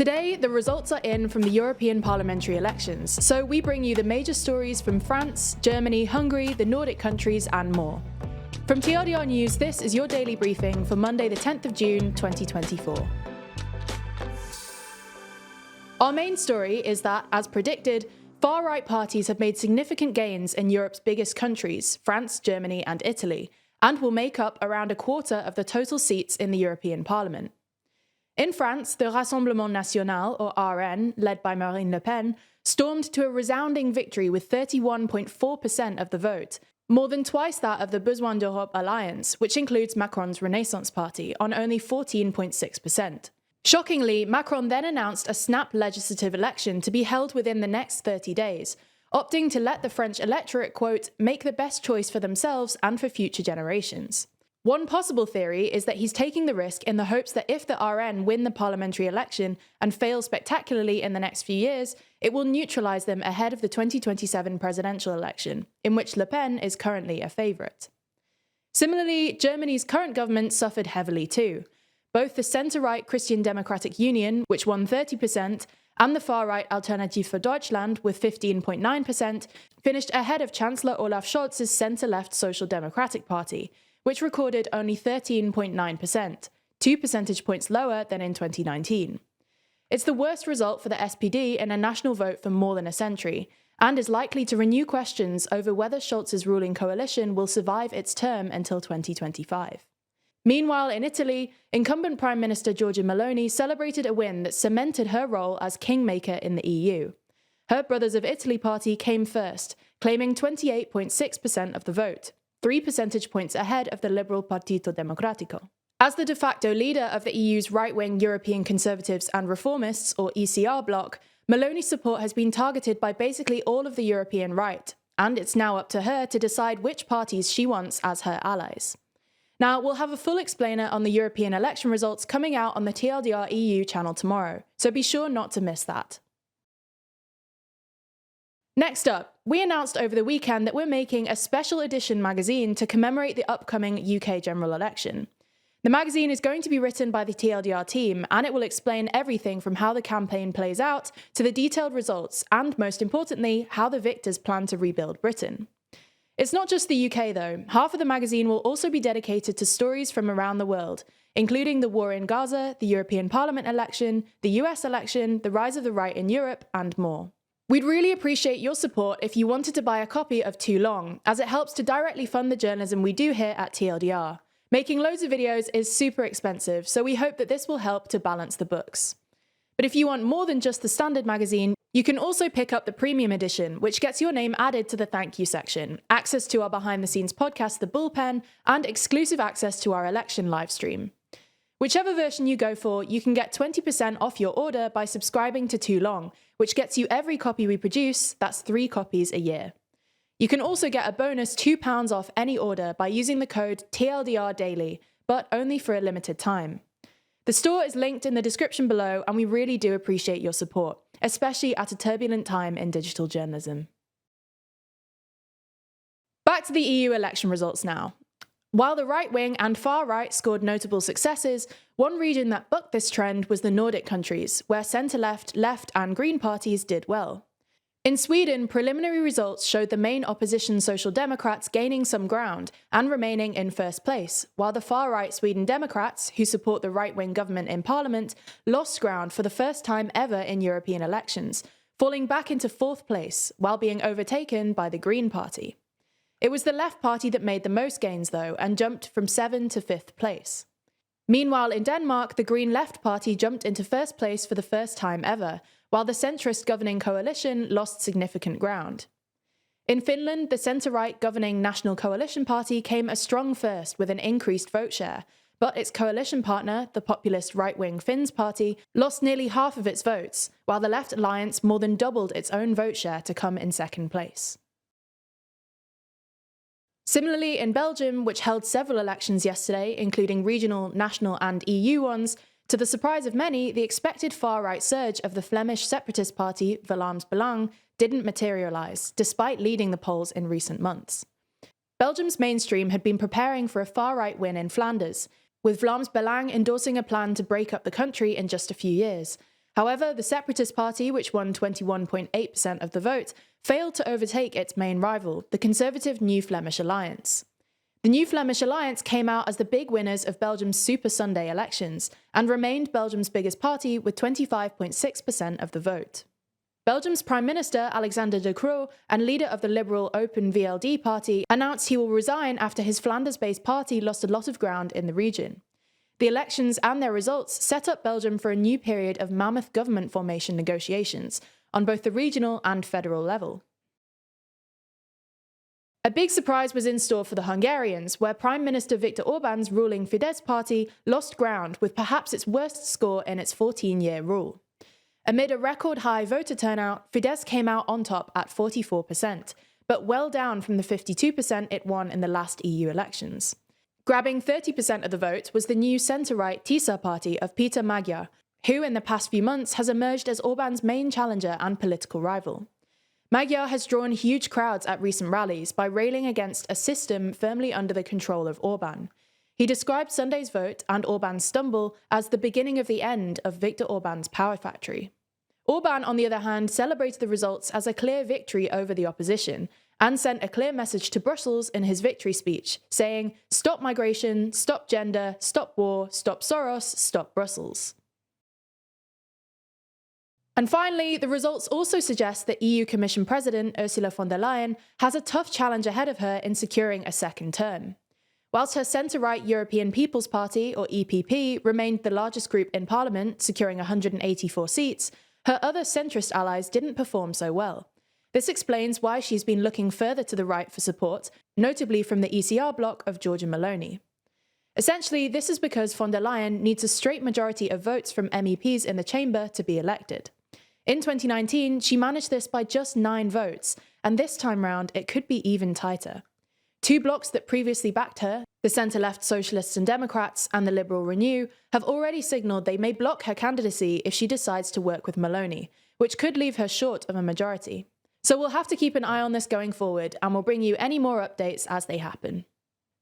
Today, the results are in from the European Parliamentary elections, so we bring you the major stories from France, Germany, Hungary, the Nordic countries, and more. From TLDR News, this is your daily briefing for Monday the 10th of June, 2024. Our main story is that, as predicted, far-right parties have made significant gains in Europe's biggest countries, France, Germany, and Italy, and will make up around a quarter of the total seats in the European Parliament. In France, the Rassemblement National, or RN, led by Marine Le Pen, stormed to a resounding victory with 31.4% of the vote, more than twice that of the Besoin d'Europe alliance, which includes Macron's Renaissance Party, on only 14.6%. Shockingly, Macron then announced a snap legislative election to be held within the next 30 days, opting to let the French electorate, quote, make the best choice for themselves and for future generations. One possible theory is that he's taking the risk in the hopes that if the RN win the parliamentary election and fail spectacularly in the next few years, it will neutralise them ahead of the 2027 presidential election, in which Le Pen is currently a favourite. Similarly, Germany's current government suffered heavily too. Both the centre-right Christian Democratic Union, which won 30%, and the far-right Alternative für Deutschland, with 15.9%, finished ahead of Chancellor Olaf Scholz's centre-left Social Democratic Party, which recorded only 13.9%, 2 percentage points lower than in 2019. It's the worst result for the SPD in a national vote for more than a century, and is likely to renew questions over whether Scholz's ruling coalition will survive its term until 2025. Meanwhile, in Italy, incumbent Prime Minister Giorgia Meloni celebrated a win that cemented her role as kingmaker in the EU. Her Brothers of Italy party came first, claiming 28.6% of the vote, 3 percentage points ahead of the liberal Partito Democratico. As the de facto leader of the EU's right-wing European Conservatives and Reformists, or ECR bloc, Meloni's support has been targeted by basically all of the European right, and it's now up to her to decide which parties she wants as her allies. Now, we'll have a full explainer on the European election results coming out on the TLDR EU channel tomorrow, so be sure not to miss that. Next up, we announced over the weekend that we're making a special edition magazine to commemorate the upcoming UK general election. The magazine is going to be written by the TLDR team, and it will explain everything from how the campaign plays out to the detailed results, and most importantly, how the victors plan to rebuild Britain. It's not just the UK though. Half of the magazine will also be dedicated to stories from around the world, including the war in Gaza, the European Parliament election, the US election, the rise of the right in Europe, and more. We'd really appreciate your support if you wanted to buy a copy of Too Long, as it helps to directly fund the journalism we do here at TLDR. Making loads of videos is super expensive, so we hope that this will help to balance the books. But if you want more than just the standard magazine, you can also pick up the premium edition, which gets your name added to the thank you section, access to our behind-the-scenes podcast, The Bullpen, and exclusive access to our election livestream. Whichever version you go for, you can get 20% off your order by subscribing to Too Long, which gets you every copy we produce, that's 3 copies a year. You can also get a bonus £2 off any order by using the code TLDRDaily, but only for a limited time. The store is linked in the description below, and we really do appreciate your support, especially at a turbulent time in digital journalism. Back to the EU election results now. While the right-wing and far-right scored notable successes, one region that bucked this trend was the Nordic countries, where centre-left, left and Green parties did well. In Sweden, preliminary results showed the main opposition Social Democrats gaining some ground and remaining in first place, while the far-right Sweden Democrats, who support the right-wing government in Parliament, lost ground for the first time ever in European elections, falling back into 4th place, while being overtaken by the Green Party. It was the Left Party that made the most gains, though, and jumped from 7th to 5th place. Meanwhile, in Denmark, the Green Left Party jumped into first place for the first time ever, while the centrist governing coalition lost significant ground. In Finland, the centre-right governing National Coalition Party came a strong first with an increased vote share, but its coalition partner, the populist right-wing Finns Party, lost nearly half of its votes, while the Left Alliance more than doubled its own vote share to come in second place. Similarly, in Belgium, which held several elections yesterday, including regional, national and EU ones, to the surprise of many, the expected far-right surge of the Flemish separatist party, Vlaams Belang, didn't materialise, despite leading the polls in recent months. Belgium's mainstream had been preparing for a far-right win in Flanders, with Vlaams Belang endorsing a plan to break up the country in just a few years, However, the Separatist Party, which won 21.8% of the vote, failed to overtake its main rival, the conservative New Flemish Alliance. The New Flemish Alliance came out as the big winners of Belgium's Super Sunday elections and remained Belgium's biggest party with 25.6% of the vote. Belgium's Prime Minister Alexander De Croo and leader of the liberal Open VLD party announced he will resign after his Flanders-based party lost a lot of ground in the region. The elections and their results set up Belgium for a new period of mammoth government formation negotiations on both the regional and federal level. A big surprise was in store for the Hungarians, where Prime Minister Viktor Orban's ruling Fidesz party lost ground with perhaps its worst score in its 14-year rule. Amid a record-high voter turnout, Fidesz came out on top at 44%, but well down from the 52% it won in the last EU elections. Grabbing 30% of the vote was the new centre-right TISA party of Peter Magyar, who in the past few months has emerged as Orban's main challenger and political rival. Magyar has drawn huge crowds at recent rallies by railing against a system firmly under the control of Orban. He described Sunday's vote and Orban's stumble as the beginning of the end of Viktor Orban's power factory. Orban, on the other hand, celebrated the results as a clear victory over the opposition and sent a clear message to Brussels in his victory speech, saying, "Stop migration, stop gender, stop war, stop Soros, stop Brussels." And finally, the results also suggest that EU Commission President Ursula von der Leyen has a tough challenge ahead of her in securing a second term. Whilst her centre-right European People's Party, or EPP, remained the largest group in Parliament, securing 184 seats, her other centrist allies didn't perform so well. This explains why she's been looking further to the right for support, notably from the ECR bloc of Giorgia Meloni. Essentially, this is because von der Leyen needs a straight majority of votes from MEPs in the chamber to be elected. In 2019, she managed this by just 9 votes, and this time round it could be even tighter. 2 blocs that previously backed her, the centre-left Socialists and Democrats and the Liberal Renew, have already signalled they may block her candidacy if she decides to work with Meloni, which could leave her short of a majority. So we'll have to keep an eye on this going forward, and we'll bring you any more updates as they happen.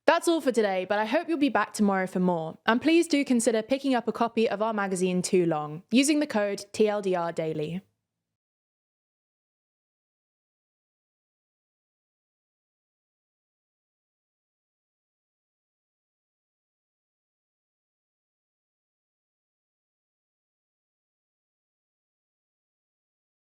That's all for today, but I hope you'll be back tomorrow for more, and please do consider picking up a copy of our magazine Too Long, using the code TLDR Daily.